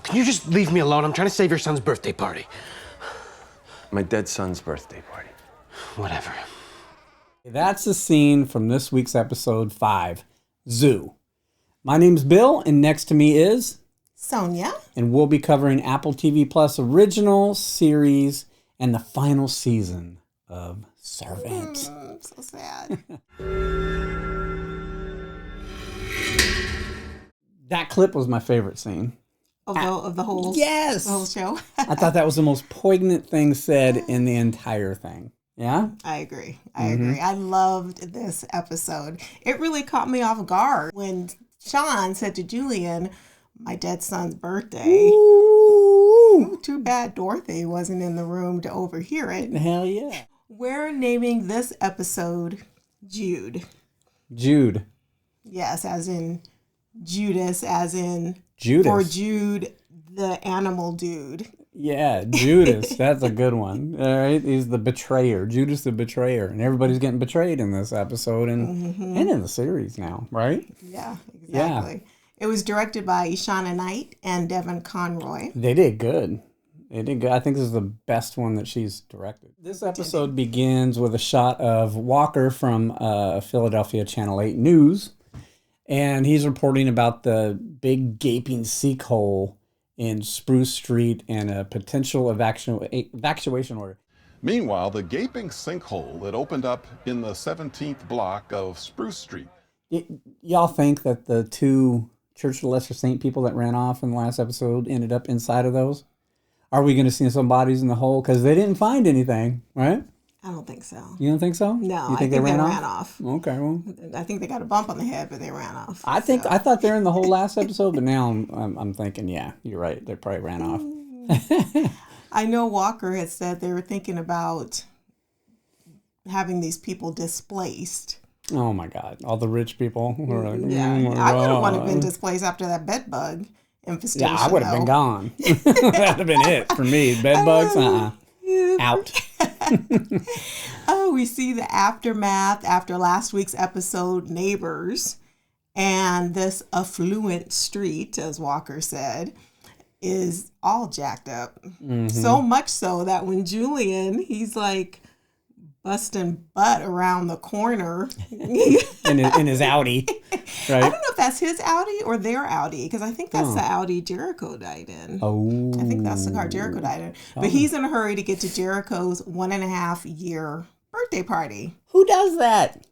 Can you just leave me alone? I'm trying to save your son's birthday party. My dead son's birthday party. Whatever. That's the scene from this week's episode 5, Zoo. My name's Bill, and next to me is... Sonia. And we'll be covering Apple TV Plus original series and the final season of Servant. So sad. That clip was my favorite scene. Of the whole Yes! The whole show. I thought that was the most poignant thing said in the entire thing. Yeah? I agree. I agree. I loved this episode. It really caught me off guard when Sean said to Julian, my dead son's birthday. Ooh, too bad Dorothy wasn't in the room to overhear it. Hell yeah. We're naming this episode Jude. Jude. Yes, as in Judas, as in Judas. For Jude, the animal dude. Yeah, Judas. That's a good one. All right, he's the betrayer. Judas the betrayer. And everybody's getting betrayed in this episode and in the series now, right? Yeah, exactly. Yeah. It was directed by Ishana Knight and Devin Conroy. They did good. They did good. I think this is the best one that she's directed. This episode begins with a shot of Walker from Philadelphia Channel 8 News. And he's reporting about the big gaping sinkhole in Spruce Street and a potential evacuation order. Meanwhile, the gaping sinkhole that opened up in the 17th block of Spruce Street. Y'all think that the 2 Church of the Lesser Saint people that ran off in the last episode ended up inside of those? Are we going to see some bodies in the hole? Because they didn't find anything, right? I don't think so. You don't think so? No, you I think they ran off. Okay, well, I think they got a bump on the head, but they ran off. I thought they were in the whole last episode, but now I'm thinking, yeah, you're right. They probably ran off. I know Walker had said they were thinking about having these people displaced. Oh my God! All the rich people were like, I would have wanted to been displaced after that bed bug infestation. Yeah, I would have been gone. That'd have been it for me. Bed bugs, out. Oh, we see the aftermath after last week's episode, Neighbors, and this affluent street, as Walker said, is all jacked up. Mm-hmm. So much so that when Julian, he's like busting butt around the corner in his Audi, right? I don't know if that's his Audi or their Audi, because I think that's the Audi Jericho died in. Oh, I think that's the car Jericho died in. But he's in a hurry to get to Jericho's 1.5-year birthday party. Who does that?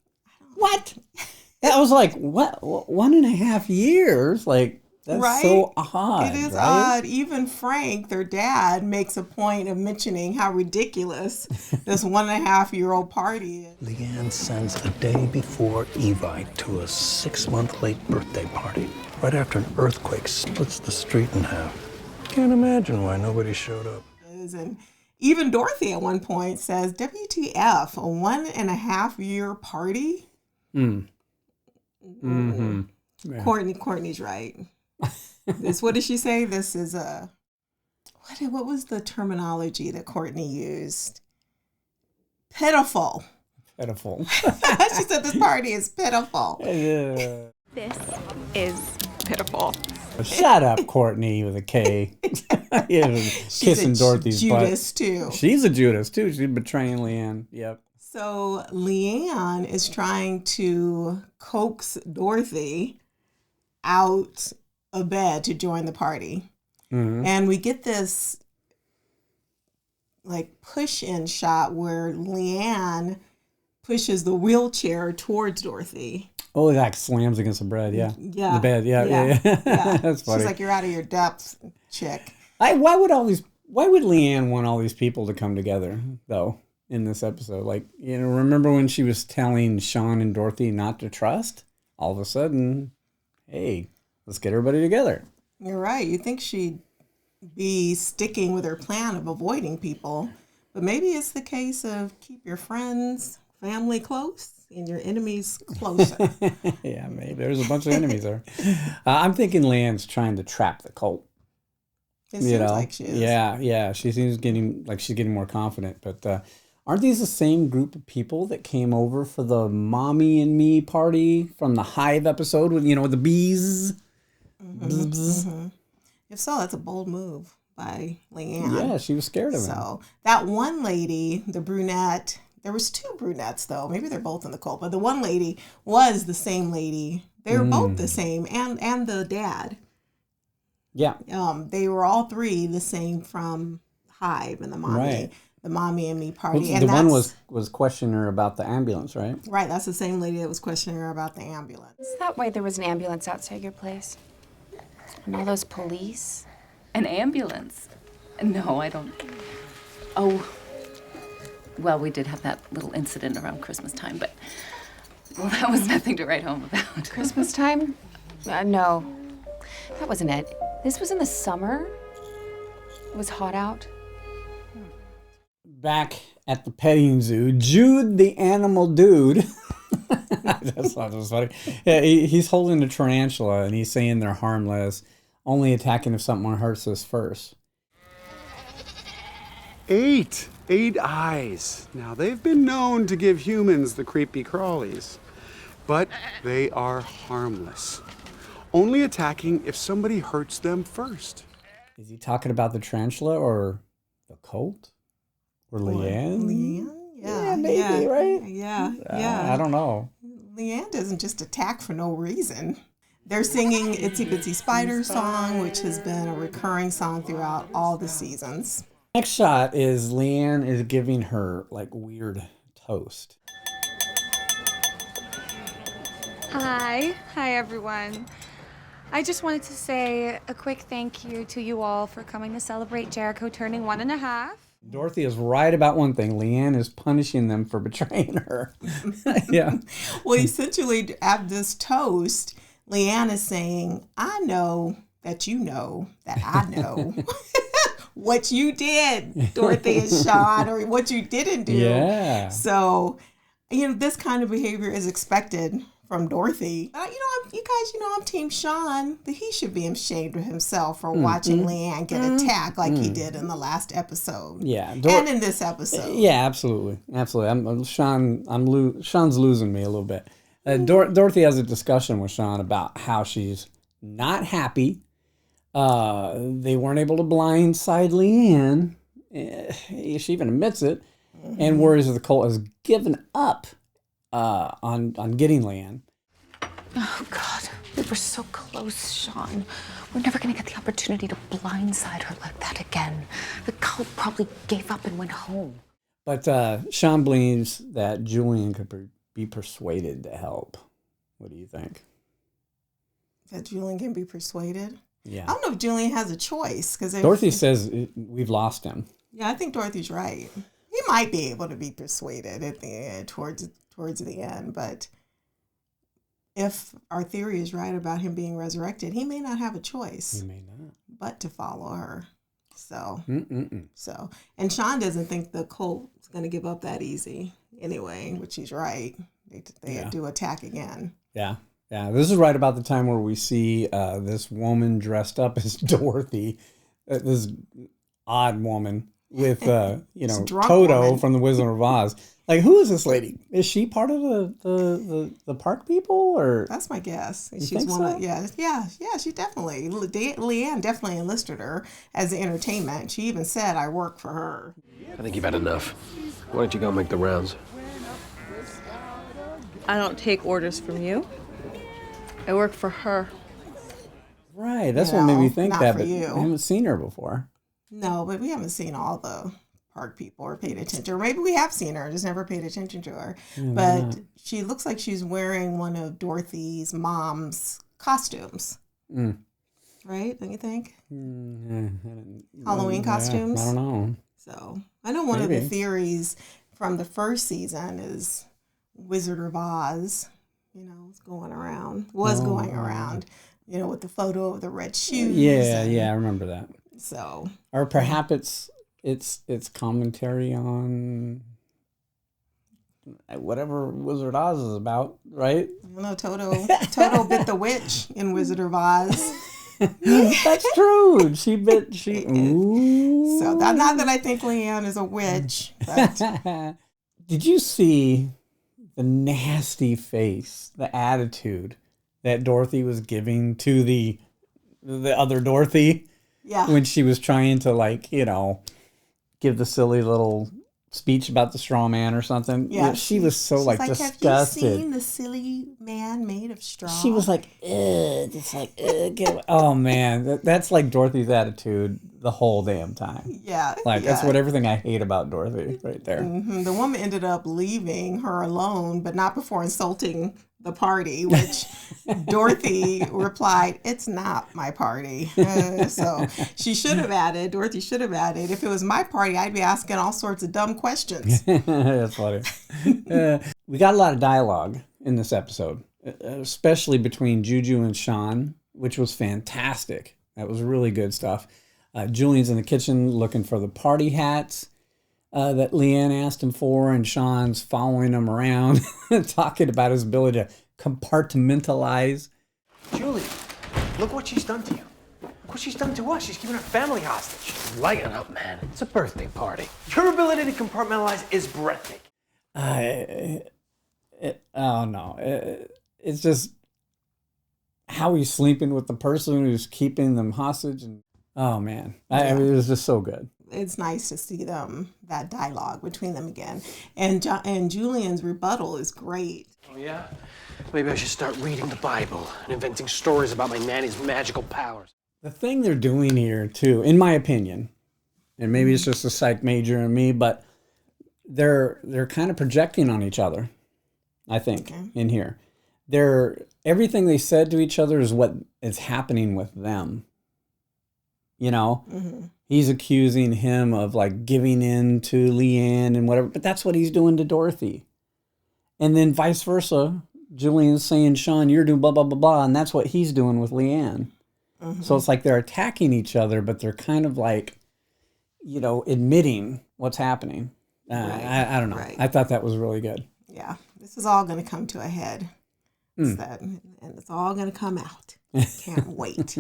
What? That was like what 1.5 years? Like, that's right? So odd. It is right? odd. Even Frank, their dad, makes a point of mentioning how ridiculous this 1.5-year-old party is. Leanne sends a day before Evite to a 6-month late birthday party, right after an earthquake splits the street in half. Can't imagine why nobody showed up. And even Dorothy at one point says, WTF, a 1.5-year party? Mm-hmm. Yeah. Courtney's right. What did she say? This is a what was the terminology that Courtney used? Pitiful. She said this party is pitiful. Yeah. This is pitiful. Shut up, Courtney with a K. Kissing Dorothy's Judas butt. Too. She's a Judas too. She's betraying Leanne. Yep. So Leanne is trying to coax Dorothy out of bed to join the party. Mm-hmm. And we get this like push-in shot where Leanne pushes the wheelchair towards Dorothy. Oh, it like slams against the bed, yeah. Yeah. The bed, yeah. That's funny. She's like, you're out of your depth, chick. Why would Leanne want all these people to come together, though, in this episode? Like, remember when she was telling Sean and Dorothy not to trust? All of a sudden, hey, let's get everybody together. You're right. You think she'd be sticking with her plan of avoiding people, but maybe it's the case of keep your friends, family close and your enemies closer. Yeah, maybe. There's a bunch of enemies there. I'm thinking Leanne's trying to trap the cult. It seems like she is. Yeah. She seems she's getting more confident. But aren't these the same group of people that came over for the Mommy and Me party from the Hive episode with, the bees? Mm-hmm. If so, that's a bold move by Leanne. Yeah, she was scared of him. So that one lady, the brunette, there was two brunettes though. Maybe they're both in the cult, but the one lady was the same lady. They were both the same, and the dad. Yeah. They were all three the same from Hive and the mommy. Right. The mommy and me party. Well, and the one was questioning her about the ambulance, right? Right, that's the same lady that was questioning her about the ambulance. Is that why there was an ambulance outside your place? And all those police? An ambulance? No, I don't. Oh, well, we did have that little incident around Christmas time, but well, that was nothing to write home about. Christmas time? No, that wasn't it. This was in the summer. It was hot out. Back at the petting zoo, Jude, the animal dude. That's funny. Yeah, he's holding a tarantula and he's saying they're harmless, only attacking if someone hurts us first. 8 eyes. Now, they've been known to give humans the creepy crawlies, but they are harmless, only attacking if somebody hurts them first. Is he talking about the tarantula or the cult? Or Leanne? Leanne? Yeah, maybe, right? Yeah. I don't know. Leanne doesn't just attack for no reason. They're singing Itsy Bitsy Spider song, which has been a recurring song throughout all the seasons. Next shot is Leanne is giving her like weird toast. Hi everyone. I just wanted to say a quick thank you to you all for coming to celebrate Jericho turning 1.5. Dorothy is right about one thing. Leanne is punishing them for betraying her. Yeah. Well, essentially, at this toast, Leanne is saying, I know that you know that I know what you did, Dorothy and Sean, or what you didn't do. Yeah. So, this kind of behavior is expected from Dorothy. You guys, I'm Team Sean. He should be ashamed of himself for watching Leanne get attacked like he did in the last episode. Yeah. And in this episode. Yeah, absolutely. Sean's losing me a little bit. Dorothy has a discussion with Sean about how she's not happy. They weren't able to blindside Leanne. She even admits it. And worries that the cult has given up on getting Leanne. Oh, God. We were so close, Sean. We're never going to get the opportunity to blindside her like that again. The cult probably gave up and went home. But Sean believes that Julian could be persuaded to help. What do you think? That Julian can be persuaded? Yeah. I don't know if Julian has a choice. Dorothy says we've lost him. Yeah, I think Dorothy's right. He might be able to be persuaded at the end, towards the end, but if our theory is right about him being resurrected, he may not have a choice. He may not. But to follow her. So, So, and Sean doesn't think the cult is going to give up that easy anyway, which he's right. They do attack again. Yeah. Yeah. This is right about the time where we see this woman dressed up as Dorothy, this odd woman with, Toto woman from The Wizard of Oz. Like, who is this lady? Is she part of the park people, or? That's my guess. She's one of, yeah, she definitely. Leanne definitely enlisted her as entertainment. She even said, I work for her. I think you've had enough. Why don't you go make the rounds? I don't take orders from you. I work for her. Right, that's what made me think not that, for but you. I haven't seen her before. No, but we haven't seen all the park people or paid attention. Or maybe we have seen her, just never paid attention to her. But she looks like she's wearing one of Dorothy's mom's costumes. Right? Don't you think? Halloween costumes? I don't know. So I know one of the theories from the first season is Wizard of Oz, going around, with the photo of the red shoes. Yeah, I remember that. So, or perhaps it's commentary on whatever Wizard Oz is about, right? I don't know. Toto bit the witch in Wizard of Oz. That's true. She bit. Ooh. So not that I think Leanne is a witch, but did you see the nasty face, the attitude that Dorothy was giving to the other Dorothy? Yeah. When she was trying to, like, you know, give the silly little speech about the straw man or something. Yeah. She was so, she's like, disgusted. Have you seen the silly man made of straw? She was like, ugh, just like, ugh, get away. Oh, man. That's like Dorothy's attitude the whole damn time. Yeah. Like, that's what everything I hate about Dorothy right there. Mm-hmm. The woman ended up leaving her alone, but not before insulting the party, which Dorothy replied, "It's not my party." So Dorothy should have added, if it was my party, I'd be asking all sorts of dumb questions. That's funny. We got a lot of dialogue in this episode, especially between Juju and Sean, which was fantastic. That was really good stuff. Julian's in the kitchen looking for the party hats that Leanne asked him for, and Sean's following him around, talking about his ability to compartmentalize. Julie, look what she's done to you. Look what she's done to us. She's keeping our family hostage. Lighten up, man. It's a birthday party. Your ability to compartmentalize is breathtaking. It's just how he's sleeping with the person who's keeping them hostage, and oh man, I mean, it was just so good. It's nice to see that dialogue between them again, and Julian's rebuttal is great. Oh yeah? Maybe I should start reading the Bible and inventing stories about my nanny's magical powers. The thing they're doing here too, in my opinion, and maybe it's just a psych major in me, but they're kind of projecting on each other, I think, in here. Everything they said to each other is what is happening with them. You know? Mm-hmm. He's accusing him of, like, giving in to Leanne and whatever, but that's what he's doing to Dorothy. And then vice versa, Julian's saying, Sean, you're doing blah, blah, blah, blah, and that's what he's doing with Leanne. Mm-hmm. So it's like they're attacking each other, but they're kind of like, you know, admitting what's happening. Right. I don't know. Right. I thought that was really good. Yeah. This is all going to come to a head. And it's all going to come out. Can't wait.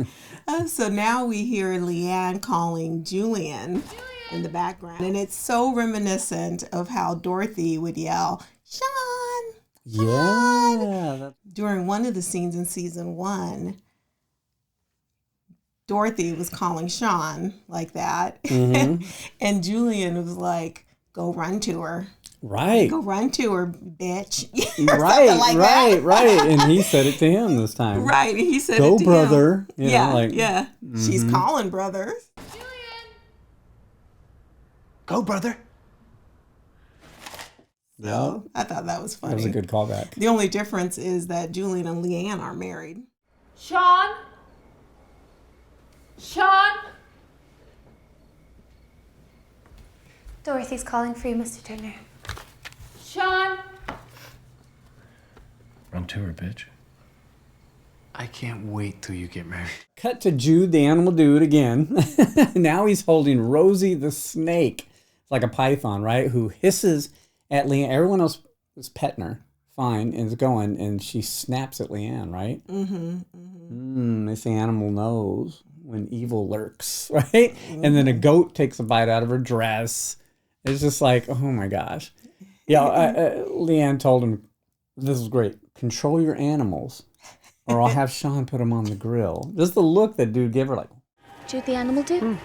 So now we hear Leanne calling Julian in the background. And it's so reminiscent of how Dorothy would yell, Sean! Yeah. During one of the scenes in season 1, Dorothy was calling Sean like that. Mm-hmm. And Julian was like, go run to her. Right. Go run to her, bitch. Right. And he said it to him this time. Right. He said go, it to brother. him. Yeah. Mm-hmm. She's calling brother. Julian. Go, brother. So I thought that was funny. That was a good callback. The only difference is that Julian and Leanne are married. Sean? Dorothy's calling for you, Mr. Turner. Sean? Run to her, bitch. I can't wait till you get married. Cut to Jude, the animal dude, again. Now he's holding Rosie the snake. It's like a python, right? Who hisses at Leanne. Everyone else is petting her. Fine, and is going, and she snaps at Leanne, right? Mm-hmm. This animal knows when evil lurks, right? Mm-hmm. And then a goat takes a bite out of her dress. It's just like, oh my gosh. Yeah, Leanne told him, this is great. Control your animals, or I'll have Sean put them on the grill. Just the look that dude gave her, like, Jude, the animal dude.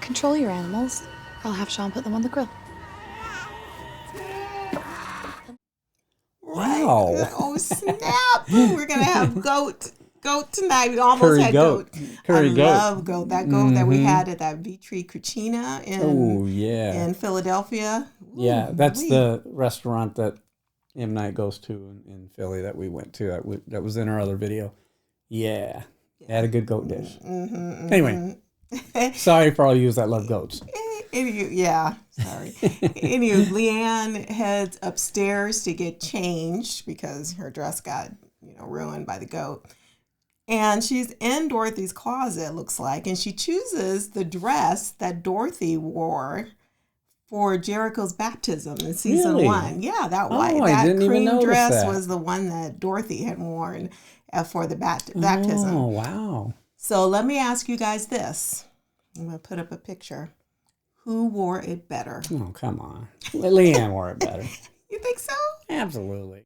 Control your animals, or I'll have Sean put them on the grill. wow. Oh, snap. We're going to have goat tonight. We almost had goat. I love goat. That goat that we had at that Vitri Cucina in Philadelphia. Ooh, yeah, that's the restaurant that M. Night goes to in Philly that we went to. That was in our other video. Yeah. They had a good goat dish. Anyway, sorry for all you that love goats. Sorry. Anyway, Leanne heads upstairs to get changed because her dress got ruined by the goat. And she's in Dorothy's closet, it looks like, and she chooses the dress that Dorothy wore for Jericho's baptism in season 1. Yeah, that white, that cream dress was the one that Dorothy had worn for the baptism. Oh, wow. So let me ask you guys this. I'm going to put up a picture. Who wore it better? Oh, come on. Leanne wore it better. You think so? Absolutely.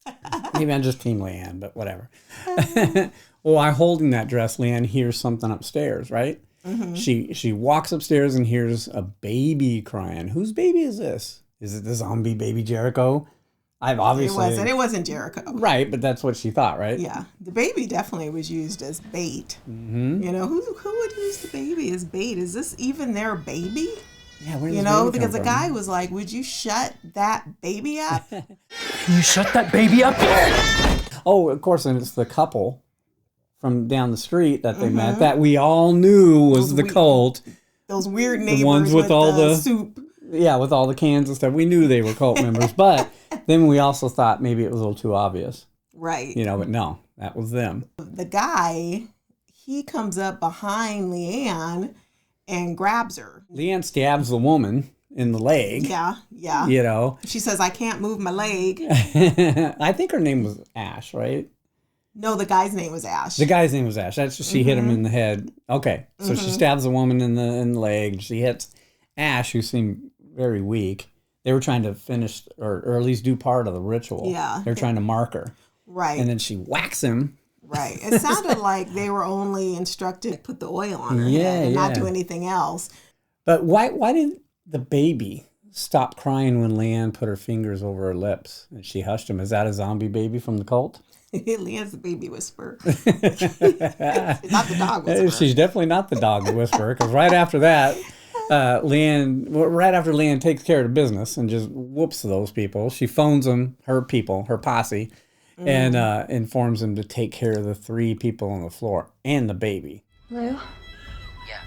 Maybe I'm just team Leanne, but whatever. Well, while holding that dress, Leanne hears something upstairs, right? She walks upstairs and hears a baby crying. Whose baby is this? Is it the zombie baby Jericho? It wasn't Jericho. Right, but that's what she thought, right? Yeah, the baby definitely was used as bait. You know, who would use the baby as bait? Is this even their baby? Yeah, where does you know, baby because come the from? guy was like, "Would you shut that baby up?" Can you shut that baby up? Oh, of course, and it's the couple from down the street that they met that we all knew was the cult. Those weird neighbors The ones with all the soup. Yeah, with all the cans and stuff. We knew they were cult members, but then we also thought maybe it was a little too obvious. Right. You know, but no, that was them. The guy, he comes up behind Leanne and grabs her. Leanne stabs the woman in the leg. Yeah. You know. She says, "I can't move my leg." I think her name was Ash, right? No, the guy's name was Ash. The guy's name was Ash. That's just, she hit him in the head. Okay, so she stabs the woman in the leg. She hits Ash, who seemed very weak. They were trying to finish or at least do part of the ritual. Yeah. They're trying to mark her. Right. And then she whacks him. Right. It sounded like they were only instructed to put the oil on her head and not do anything else. But why did the baby stop crying when Leanne put her fingers over her lips and she hushed him? Is that a zombie baby from the cult? Leanne's the baby whisperer. Not the dog whisperer. She's definitely not the dog whisperer, because right after that, Leanne takes care of the business and just whoops those people. She phones them, her people, her posse, and informs them to take care of the 3 people on the floor and the baby. Lou? Yeah.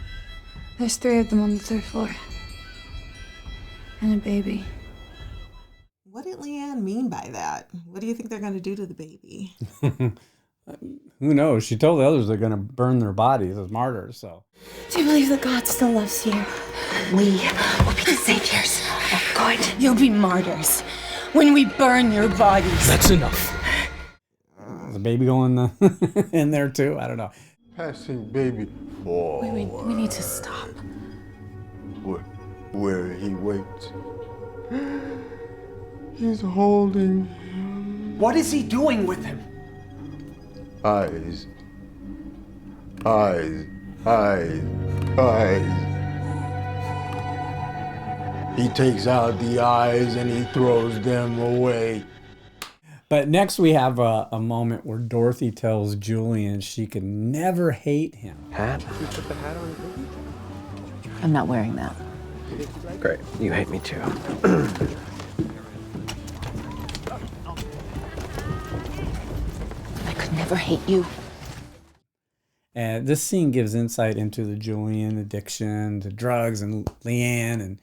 There's 3 of them on the 3rd floor. And a baby. What did Leanne mean by that? What do you think they're going to do to the baby? Who knows? She told the others they're going to burn their bodies as martyrs. So. Do you believe that God still loves you? We will be the saviors of God. You'll be martyrs when we burn your bodies. That's enough. Is the baby going in there too? I don't know. Passing baby forward. Wait, we need to stop. Where he waits. He's holding. What is he doing with him? Eyes. Eyes. Eyes. Eyes. He takes out the eyes and he throws them away. But next we have a moment where Dorothy tells Julian she could never hate him. Hat? You put the hat on? I'm not wearing that. Great. You hate me too. I could never hate you. And this scene gives insight into the Julian addiction to drugs and Leanne, and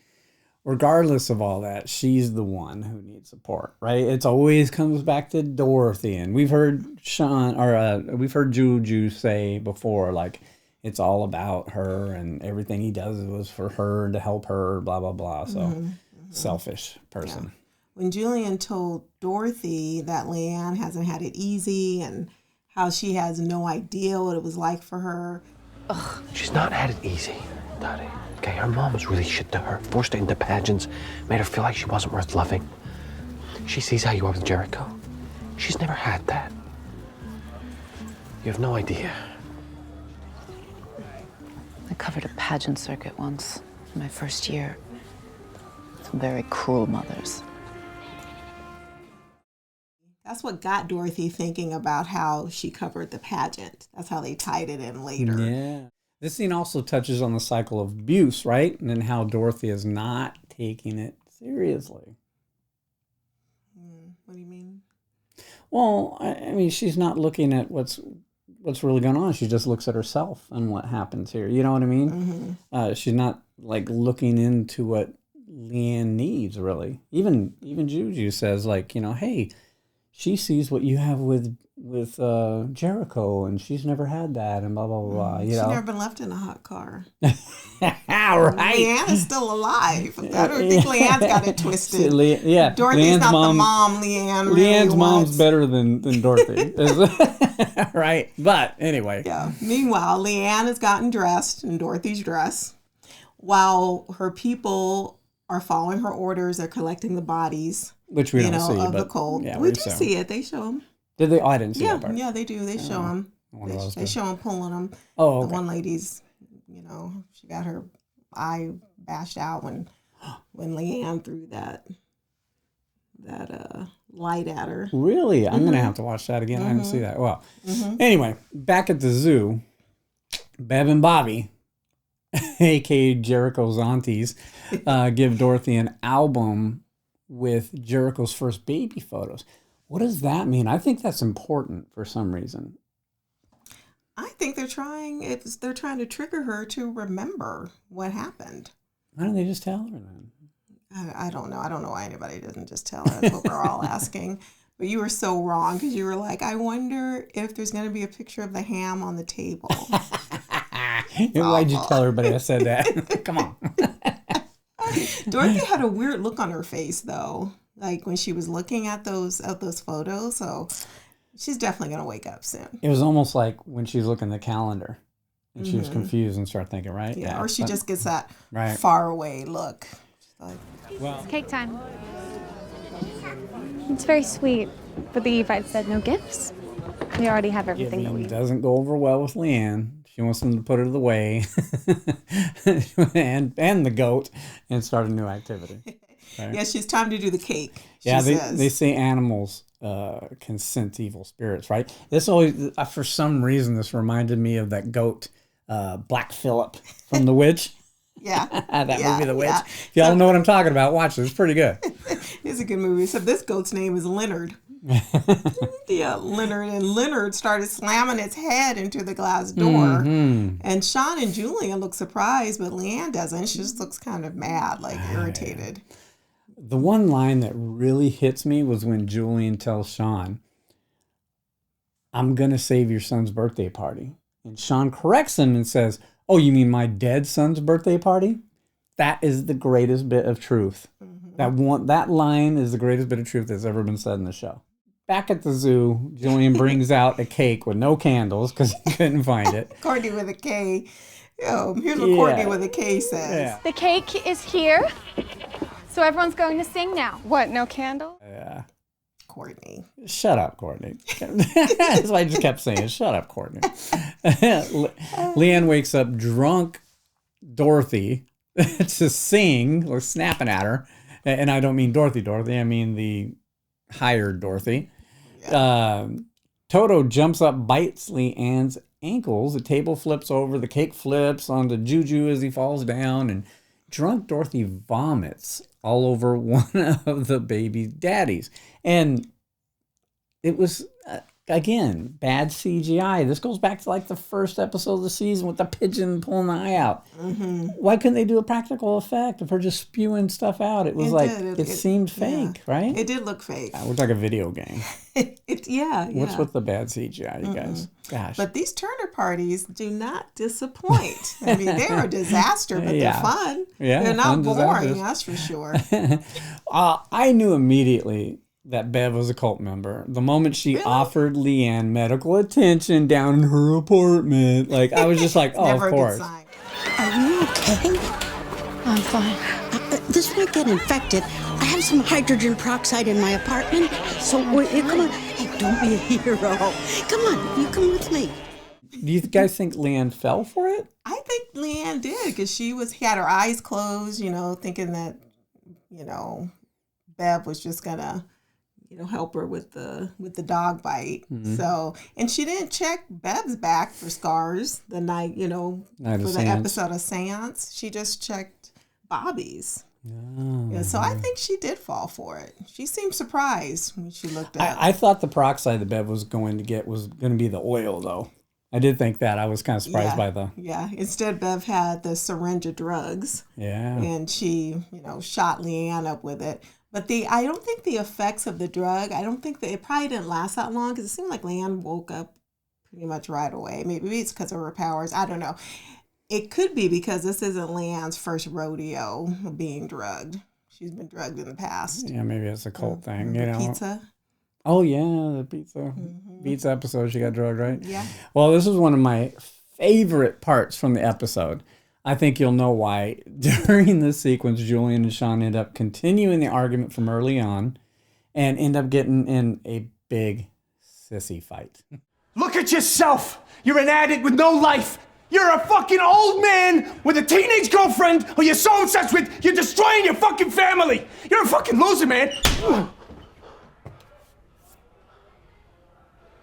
regardless of all that, she's the one who needs support, right? It's always comes back to Dorothy, and we've heard we've heard Juju say before, like, it's all about her and everything he does was for her and to help her, blah, blah, blah. So selfish person. Yeah. When Julian told Dorothy that Leanne hasn't had it easy and how she has no idea what it was like for her. Ugh. She's not had it easy, Daddy. Okay, her mom was really shit to her. Forced her into pageants, made her feel like she wasn't worth loving. She sees how you are with Jericho. She's never had that. You have no idea. I covered a pageant circuit once in my first year. Some very cruel mothers. That's what got Dorothy thinking about how she covered the pageant. That's how they tied it in later. Yeah. This scene also touches on the cycle of abuse, right? And then how Dorothy is not taking it seriously. What do you mean? Well, I mean, she's not looking at what's really going on. She just looks at herself and what happens here. You know what I mean? She's not like looking into what Leanne needs, really. Even Juju says, like, you know, hey, she sees what you have with Jericho, and she's never had that, and blah blah blah. You She's know, never been left in a hot car. Right? Leanne is still alive. I don't think Leanne's got it twisted. Yeah, Dorothy's Leanne's not mom, the mom Leanne really Leanne's wants. mom's better than Dorothy, right? But anyway, yeah. Meanwhile, Leanne has gotten dressed in Dorothy's dress, while her people are following her orders. They're collecting the bodies. Which we don't see, of but the cold. yeah, we do see it. They show them. Did they? Oh, I didn't see that part. Yeah, they do. They show them. They show them pulling them. Oh, okay. The one lady's she got her eye bashed out when Leanne threw that light at her. Really? I'm going to have to watch that again. I didn't see that. Well, anyway, back at the zoo, Bev and Bobby, a.k.a. Jericho's aunties, give Dorothy an album with Jericho's first baby photos. What does that mean? I think that's important for some reason. I think they're trying to trigger her to remember what happened. Why don't they just tell her then? I don't know. I don't know why anybody doesn't just tell her. That's what we're all asking. But you were so wrong because you were like, I wonder if there's going to be a picture of the ham on the table. Why'd you tell everybody I said that? Come on. Dorothy had a weird look on her face, though, like when she was looking at those photos. So she's definitely going to wake up soon. It was almost like when she's looking at the calendar and she was confused and started thinking, right? Yeah, or she just gets that right. far away look. It's cake time. It's very sweet, but the Evite said no gifts. We already have everything that we need. Doesn't go over well with Leanne. She wants them to put it away and the goat and start a new activity. Right? Yeah, she's time to do the cake. They say animals can sense evil spirits, right? This always, for some reason, this reminded me of that goat, Black Phillip from The Witch. Yeah. Movie, The Witch. Yeah. If y'all know what I'm talking about, watch it. It's pretty good. It's a good movie. So this goat's name is Leonard. Leonard. And Leonard started slamming its head into the glass door. And Sean and Julian look surprised, but Leanne doesn't. She just looks kind of mad, like irritated. The one line that really hits me was when Julian tells Sean, I'm going to save your son's birthday party. And Sean corrects him and says, oh, you mean my dead son's birthday party? That is the greatest bit of truth. That line is the greatest bit of truth that's ever been said in the show. Back at the zoo, Julian brings out a cake with no candles because he couldn't find it. Courtney with a K. Here's what Courtney with a K says. Yeah. The cake is here, so everyone's going to sing now. What, no candle? Yeah. Courtney. Shut up, Courtney. That's why I just kept saying, shut up, Courtney. Leanne wakes up drunk Dorothy to sing, or snapping at her. And I don't mean Dorothy, I mean the hired Dorothy. Yeah. Toto jumps up, bites Leanne's ankles. The table flips over. The cake flips onto Juju as he falls down. And drunk Dorothy vomits all over one of the baby's daddies. And it was, again, bad CGI. This goes back to like the first episode of the season with the pigeon pulling the eye out. Why couldn't they do a practical effect of her just spewing stuff out? It was it seemed fake, right? It did look fake. It looked like a video game. What's with the bad CGI, you guys? Gosh. But these Turner parties do not disappoint. I mean, they're a disaster, but they're fun. Yeah, they're not boring, that's for sure. I knew immediately that Bev was a cult member. The moment she offered Leanne medical attention down in her apartment, like I was just like, oh, of course. Are you okay? I'm fine. This might get infected. I have some hydrogen peroxide in my apartment. So come on. Hey, don't be a hero. Come on, you come with me. Do you guys think Leanne fell for it? I think Leanne did because she had her eyes closed, thinking that, Bev was just gonna help her with the dog bite. So, and she didn't check Bev's back for scars the night, for the episode of Seance. She just checked Bobby's. So I think she did fall for it. She seemed surprised when she looked at it. I thought the peroxide that Bev was going to get was going to be the oil, though. I did think that. I was kind of surprised by the... Yeah. Instead, Bev had the syringe of drugs. Yeah. And she, shot Leanne up with it. But I don't think the effects of the drug, it probably didn't last that long because it seemed like Leanne woke up pretty much right away. Maybe it's because of her powers. I don't know. It could be because this isn't Leanne's first rodeo of being drugged. She's been drugged in the past. Yeah, maybe it's a cult thing. Pizza. Oh, yeah, the pizza. Pizza episode, she got drugged, right? Yeah. Well, this is one of my favorite parts from the episode. I think you'll know why. During this sequence, Julian and Sean end up continuing the argument from early on and end up getting in a big sissy fight. Look at yourself! You're an addict with no life! You're a fucking old man with a teenage girlfriend who you're so obsessed with, you're destroying your fucking family. You're a fucking loser, man.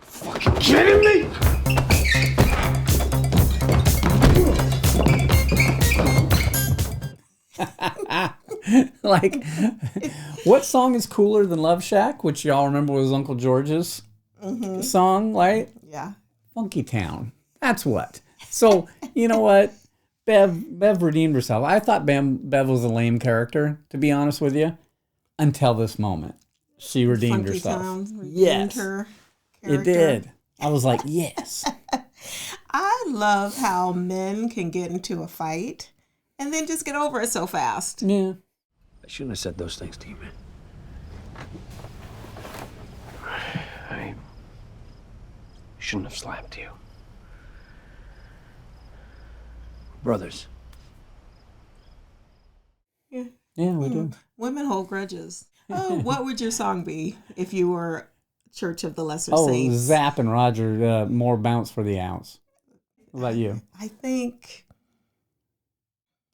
Fucking kidding me? Like, what song is cooler than Love Shack, which y'all remember was Uncle George's song, right? Yeah. Funky Town. That's what. So, you know what? Bev redeemed herself. I thought Bev was a lame character, to be honest with you, until this moment. She redeemed Funky herself. Town redeemed Yes, her it character. did. I was like, yes. I love how men can get into a fight and then just get over it so fast. Yeah. I shouldn't have said those things to you, man. I shouldn't have slapped you. Brothers. Yeah. Yeah, we do. Women hold grudges. Oh, what would your song be if you were Church of the Lesser Oh, Saints? Zapp and Roger, more bounce for the ounce. What about you? I think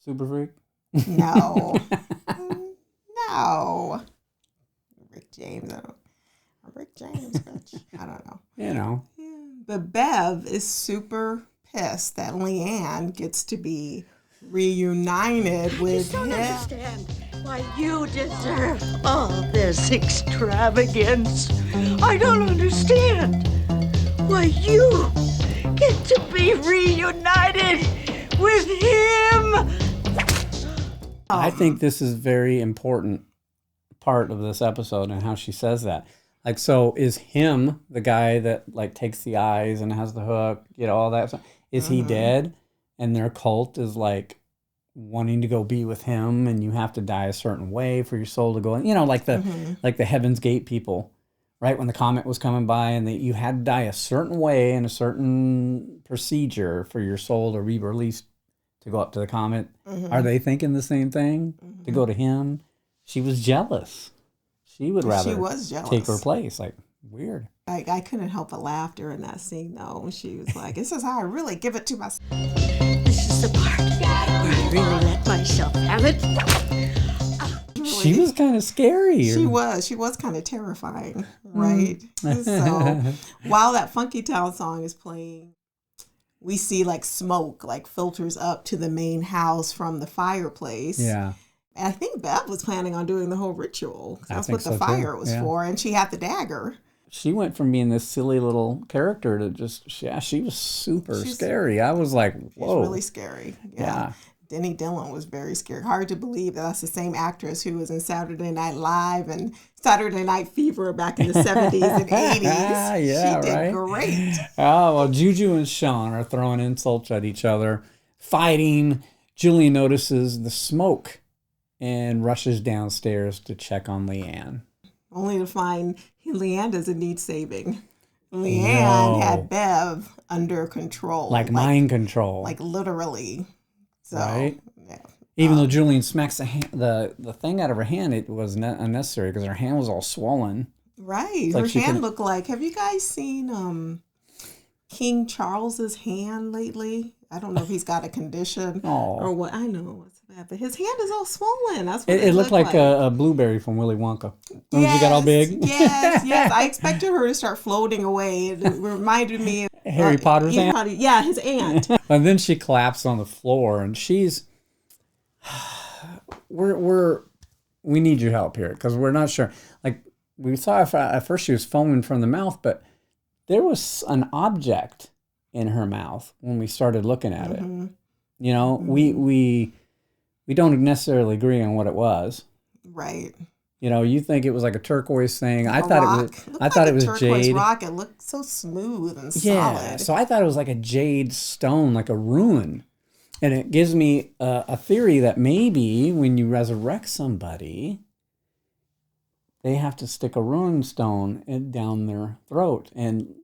Super Freak? no. No. Rick James. Rick James, bitch. I don't know. You know. But Bev is super pissed that Leanne gets to be reunited with him. Understand why you deserve all this extravagance. I don't understand why you get to be reunited with him. I think this is very important part of this episode and how she says that. Like, so is him the guy that like takes the eyes and has the hook, you know, all that stuff? Is he dead? And their cult is like wanting to go be with him, and you have to die a certain way for your soul to go in. You know, like the Heaven's Gate people, right? When the comet was coming by, and you had to die a certain way in a certain procedure for your soul to be released to go up to the comet. Are they thinking the same thing? To go to him? She was jealous. She would rather take her place. Like, weird. I couldn't help but laugh during that scene, though, when she was like, this is how I really give it to myself. This is the part where I really let myself have it. She was kind of scary. She was kind of terrifying, right? So while that Funky Town song is playing, we see like smoke like filters up to the main house from the fireplace. Yeah. And I think Bev was planning on doing the whole ritual. That's what the so, fire too. was for. And she had the dagger. She went from being this silly little character to just, she was super scary. I was like, whoa. She's really scary. Yeah. Denny Dillon was very scary. Hard to believe that that's the same actress who was in Saturday Night Live and Saturday Night Fever back in the 70s and 80s. Yeah, she did right? great. Oh, well, Juju and Sean are throwing insults at each other, fighting. Julian notices the smoke and rushes downstairs to check on Leanne. Only to find Leanne doesn't need saving. Leanne had Bev under control. Like mind control. Like literally. So, right? Yeah. Even though Julian smacks the thing out of her hand, it was unnecessary because her hand was all swollen. Right. Her hand looked like, have you guys seen King Charles's hand lately? I don't know if he's got a condition or what. I know it's bad, but his hand is all swollen. That's what it looked like a blueberry from Willy Wonka. When she got all big. Yes. I expected her to start floating away. It reminded me of Harry Potter's aunt. Yeah, his aunt. And then she collapsed on the floor, and she's, we need your help here because we're not sure. Like we saw at first she was foaming from the mouth, but there was an object in her mouth when we started looking at it. You know, we don't necessarily agree on what it was. Right. You know, you think it was like a turquoise thing. I thought it was turquoise jade. rock. It looked so smooth and Yeah, solid. so I thought it was like a jade stone, like a rune. And it gives me a theory that maybe when you resurrect somebody, they have to stick a rune stone down their throat. And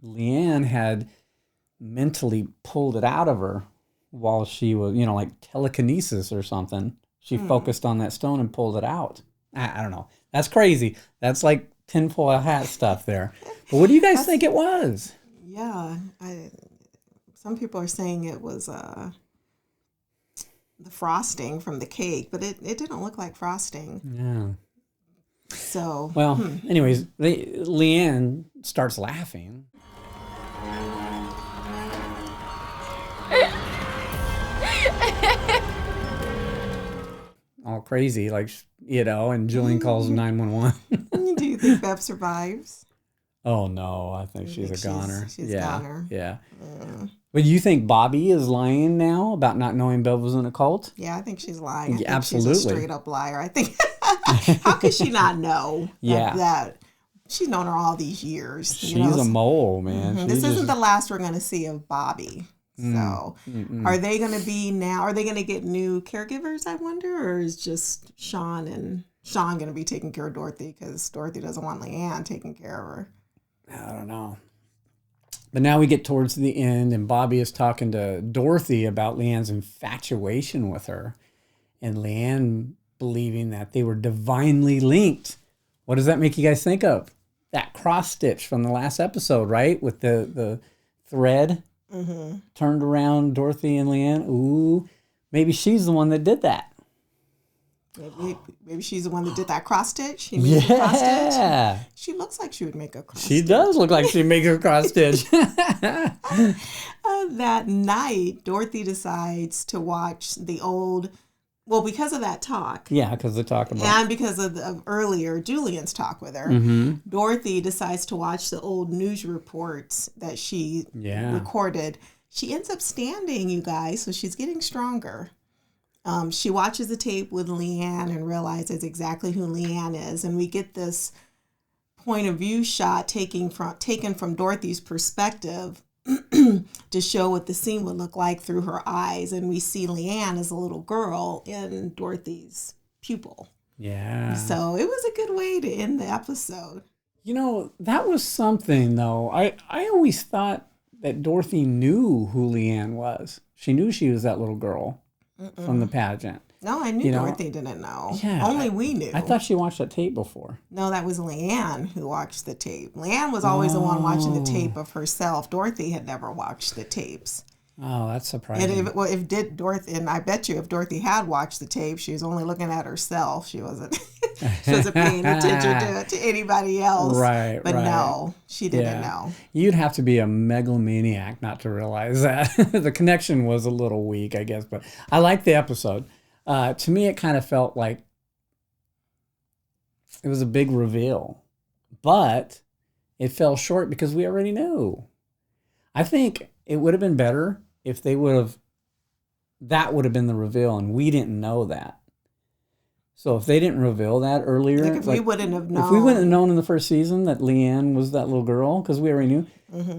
Leanne had mentally pulled it out of her while she was, you know, like telekinesis or something. She focused on that stone and pulled it out. I don't know. That's crazy. That's like tinfoil hat stuff there. But what do you guys think it was? Yeah, some people are saying it was the frosting from the cake, but it didn't look like frosting. Yeah. So, well, anyways, Leanne starts laughing. All crazy, like, you know, and Julian calls 911. Do you think Bev survives? Oh, no, I think she's a goner. She's a goner. Yeah. But you think Bobby is lying now about not knowing Bev was in a cult? Yeah, I think she's lying. I think absolutely. She's a straight up liar. I think, how could she not know that? She's known her all these years. She's a mole, man. This isn't the last we're going to see of Bobby. So are they going to be now, are they going to get new caregivers, I wonder? Or is just Sean going to be taking care of Dorothy because Dorothy doesn't want Leanne taking care of her? I don't know. But now we get towards the end, and Bobby is talking to Dorothy about Leanne's infatuation with her, and Leanne believing that they were divinely linked. What does that make you guys think of? That cross stitch from the last episode, right? With the thread turned around Dorothy and Leanne. Ooh, maybe she's the one that did that. Maybe she's the one that did that cross stitch. Cross stitch. She looks like she would make a cross stitch. She does look like she'd make a cross stitch. That night, Dorothy decides to watch the old, well, because of that talk. Yeah, because the talk about. And because of earlier Julian's talk with her. Dorothy decides to watch the old news reports that she recorded. She ends up standing, you guys, so she's getting stronger. She watches the tape with Leanne and realizes exactly who Leanne is. And we get this point of view shot taken from Dorothy's perspective to show what the scene would look like through her eyes. And we see Leanne as a little girl in Dorothy's pupil. Yeah. So it was a good way to end the episode. You know, that was something, though. I always thought that Dorothy knew who Leanne was. She knew she was that little girl from the pageant. No, I knew Dorothy didn't know. Yeah, Only we knew. I thought she watched that tape before. No, that was Leanne who watched the tape. Leanne was always the one watching the tape of herself. Dorothy had never watched the tapes. Oh, that's surprising. And Dorothy, and I bet you if Dorothy had watched the tape, she was only looking at herself. She wasn't paying attention to anybody else. Right. But no, she didn't know. You'd have to be a megalomaniac not to realize that. The connection was a little weak, I guess. But I liked the episode. To me, it kind of felt like it was a big reveal. But it fell short because we already knew. I think it would have been better if they that would have been the reveal and we didn't know that. So if they didn't reveal that earlier. We wouldn't have known. If we wouldn't have known in the first season that Leanne was that little girl, because we already knew,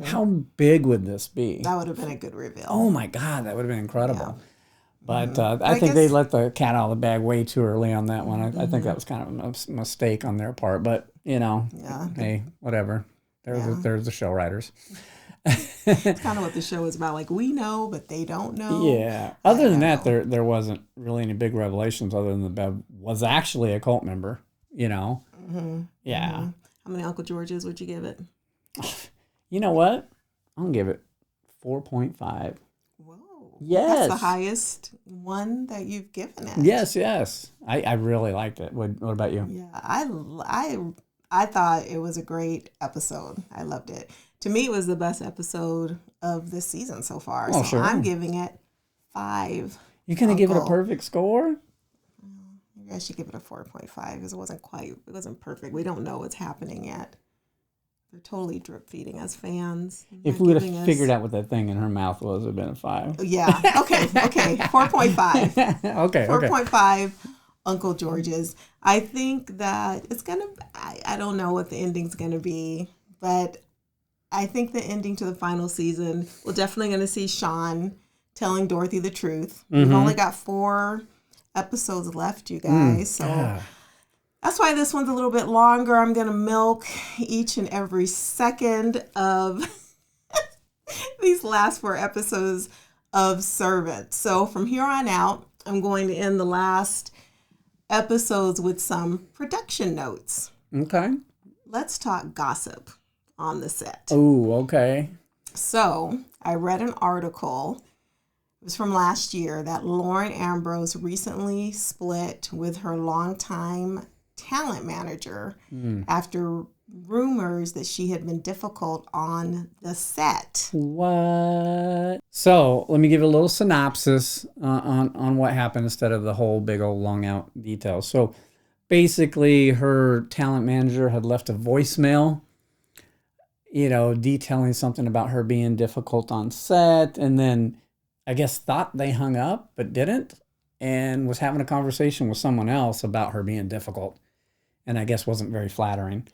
how big would this be? That would have been a good reveal. Oh my God, that would have been incredible. Yeah. But I think they let the cat out of the bag way too early on that one. I think that was kind of a mistake on their part. But, hey, whatever. There's the show writers. It's kind of what the show is about. Like, we know, but they don't know. Yeah. Other than that, there wasn't really any big revelations other than that Bev was actually a cult member, Yeah. How many Uncle Georges would you give it? You know what? I'm going to give it 4.5. Whoa. Yes. That's the highest one that you've given it. Yes. I really liked it. What about you? Yeah, I thought it was a great episode. I loved it. To me, it was the best episode of this season so far. Oh, so sure. I'm giving it 5. You're going to give it a perfect score? Maybe I should give it a 4.5 because it wasn't perfect. We don't know what's happening yet. They're totally drip feeding us fans. If we would have figured out what that thing in her mouth was, it would have been a 5. Yeah. Okay. 4.5. Okay. 4.5 Uncle George's. I think that it's going to, I don't know what the ending's going to be, but I think the ending to the final season, we're definitely going to see Sean telling Dorothy the truth. We've only got 4 episodes left, you guys. That's why this one's a little bit longer. I'm going to milk each and every second of these last 4 episodes of Servant. So from here on out, I'm going to end the last episodes with some production notes. Okay. Let's talk gossip on the set. Oh, okay. So I read an article, it was from last year, that Lauren Ambrose recently split with her longtime talent manager after rumors that she had been difficult on the set. What? So let me give a little synopsis on what happened instead of the whole big old long out details. So basically her talent manager had left a voicemail, detailing something about her being difficult on set, and then I guess thought they hung up but didn't, and was having a conversation with someone else about her being difficult, and I guess wasn't very flattering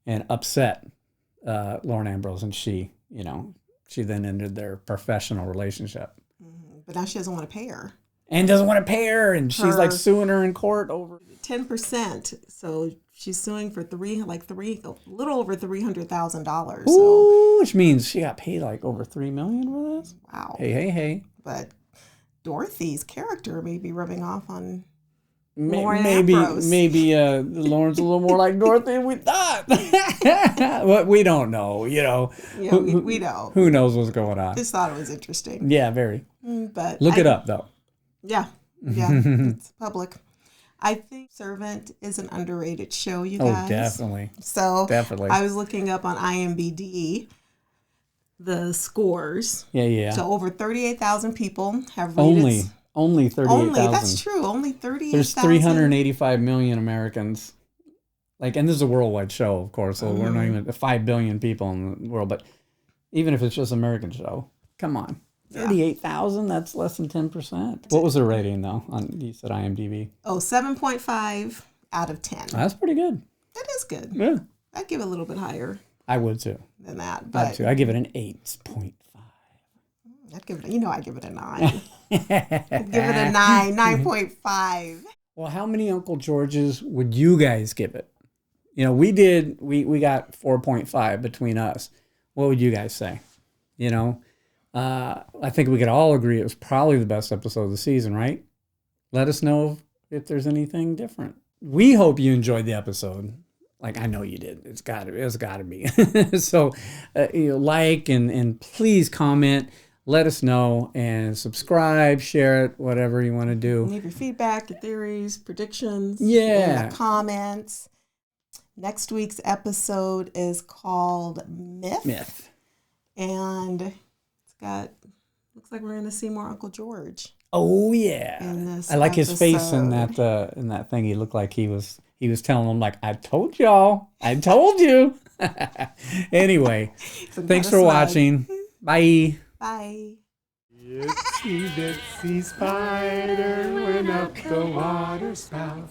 and upset Lauren Ambrose, and she then ended their professional relationship. But now she doesn't want to pay her. And doesn't want to pay her, and she's like suing her in court over 10%. So she's suing for a little over $300,000. Ooh, which means she got paid like over $3 million for this. Wow. Hey. But Dorothy's character may be rubbing off on Maybe Lauren's a little more like Dorothy than we thought. But we don't know, Yeah, we don't. Who knows what's going on? Just thought it was interesting. Yeah, very. But look it up, though. Yeah, it's public. I think Servant is an underrated show, you guys. Oh, definitely. So definitely. I was looking up on IMDb the scores. Yeah. So over 38,000 people have rated Only 38,000. That's true. Only 38,000. There's 385 million Americans. And this is a worldwide show, of course. So we're not even 5 billion people in the world. But even if it's just an American show, come on. 38,000, that's less than 10%. What was the rating, though? You said IMDb. 7.5 out of 10. That's pretty good. That is good. Yeah. I'd give it a little bit higher. I would, too. Than that. But I'd give it an 8.5. I'd give it, I'd give it a 9. I'd give it a 9.5. Well, how many Uncle Georges would you guys give it? We got 4.5 between us. What would you guys say? I think we could all agree it was probably the best episode of the season, right? Let us know if there's anything different. We hope you enjoyed the episode. I know you did. It's got to be. So, like and please comment. Let us know and subscribe, share it, whatever you want to do. Leave your feedback, your theories, predictions, in the comments. Next week's episode is called Myth. And looks like we're going to see more Uncle George. Oh yeah. I like his face in that thing. He looked like he was telling them I told y'all. I told you. Anyway, thanks for watching. Bye. Bye. Itsy bitsy spider went up the water spout.